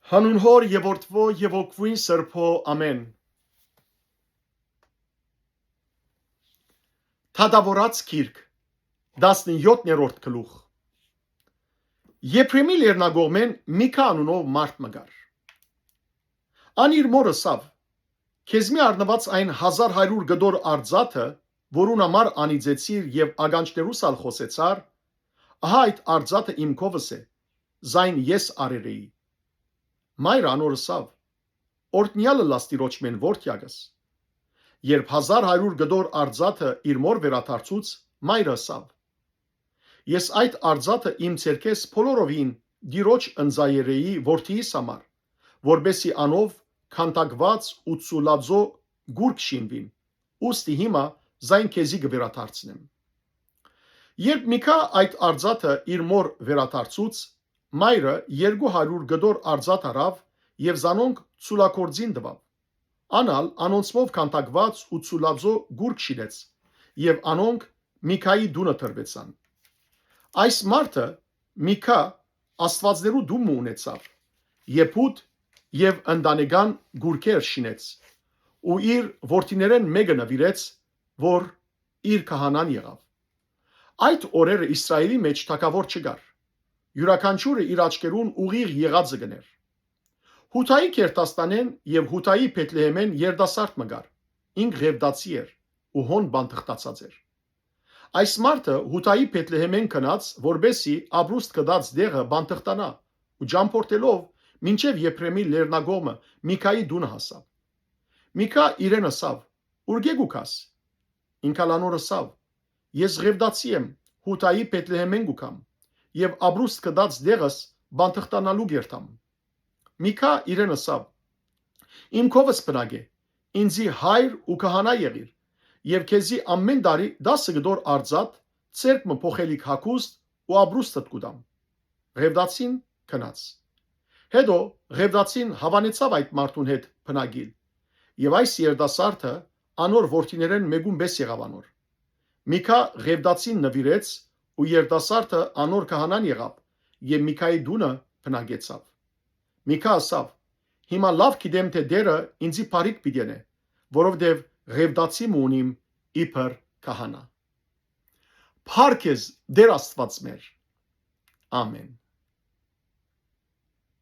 Հանուն Հոր եւ Որդվո եւ Ոգվույն Սրբո ամեն։ Թադավորած գիրք 17-րդ գլուխ։ Եփրեմի լեռնագողմեն Միքա անունով մարդ մգար։ Ան իր մորը սավ, քեզ մի առնված այն 1100 գդոր արձաթը, որուն համար անիծեցիր եւ ագանչներուս ալ խոսեցար, ահա այդ արձաթը իմ քովս է, զայն ես արերեի։ Մայր անորը սավ, օրտնյալը լաստիրոջ մեն որդյագս։ Երբ 1100 գդոր արձաթը իր մոր վերաթարցուց, մայրը սավ։ Ես այդ արձաթը իմ ցերքես փոլորովին դիրոջ ընձայերեի որդիիս համար, որբեսի անով քանտակված ու ծուլածո գուրք շինվին, ուստի հիմա զայն քեզի գվերաթարցնեմ։ Երբ Միքա այդ արձաթը իր մոր վերաթարցուց, մայրը 200 գդոր արձաթ արավ եւ զանոնք ծուլակորձին տվավ։ Անալ անոնցմով քանտակված ու ծուլածո գուրք շինեց եւ անոնք Միքայի դունը տրվեցան։ Այս մարդը Միքա աստվածներու դումը ունեցավ, եփուտ եւ ընտանեկան գուրքեր շինեց ու իր որդիներեն մեկը նվիրեց, որ իր քահանան եղավ։ Այդ օրերը Իսրայելի մեջ թագավոր չկար։ Յուրաքանչյուրը իր աչքերուն ուղիղ եղածը գներ։ Հութայի Քերտաստանեն եւ Հութայի Փեթլեհեմեն երդասարդ մգար, ինք Ղևդացի էր ու հոն բանտխտացած էր։ Այս մարդը Հութայի Փեթլեհեմեն գնաց, որբեսի ապրուստ կդած դեղը բանտխտանա ու ջամփորդելով մինչև Եփրեմի լեռնագողմը Միքայի դունը հասավ։ Միքա իրեն ասավ. «Ուրգե գուքաս»։ Ինքալանորը ասավ. «Ես Ղևդացի եմ, Հութայի Փեթլեհեմեն գուքամ եւ ապրուստ կդած դեղս բանտխտանալու գերտամ»։ Միքա իրեն ասավ. «Իմ քովս բնագ է, ինձի հայր ու քահանա եղիր եւ քեզի ամեն տարի 10 գդոր արձատ ցերկ մը փոխելիք հագուստ ու ապրուստդ կուտամ»։ Ղևդացին քնած։ Հետո Ղևդացին հավանեցավ այդ մարդուն հետ բնագիլ եւ այս երդասարդը անոր որդիներեն մեկուն բես եղավ անոր։ Միքա Ղևդացին նվիրեց ու երդասարդը անոր քահանան եղավ եւ Միքայի դունը բնագեցավ։ Միքա ասավ. «Հիմա լավ գիտեմ թե դերը ինձի բարիք պիտենե, որովհետև Ղևդացի մունիմ իբր քահանա»։ Փառք Դեր Աստված մեր։ Ամեն։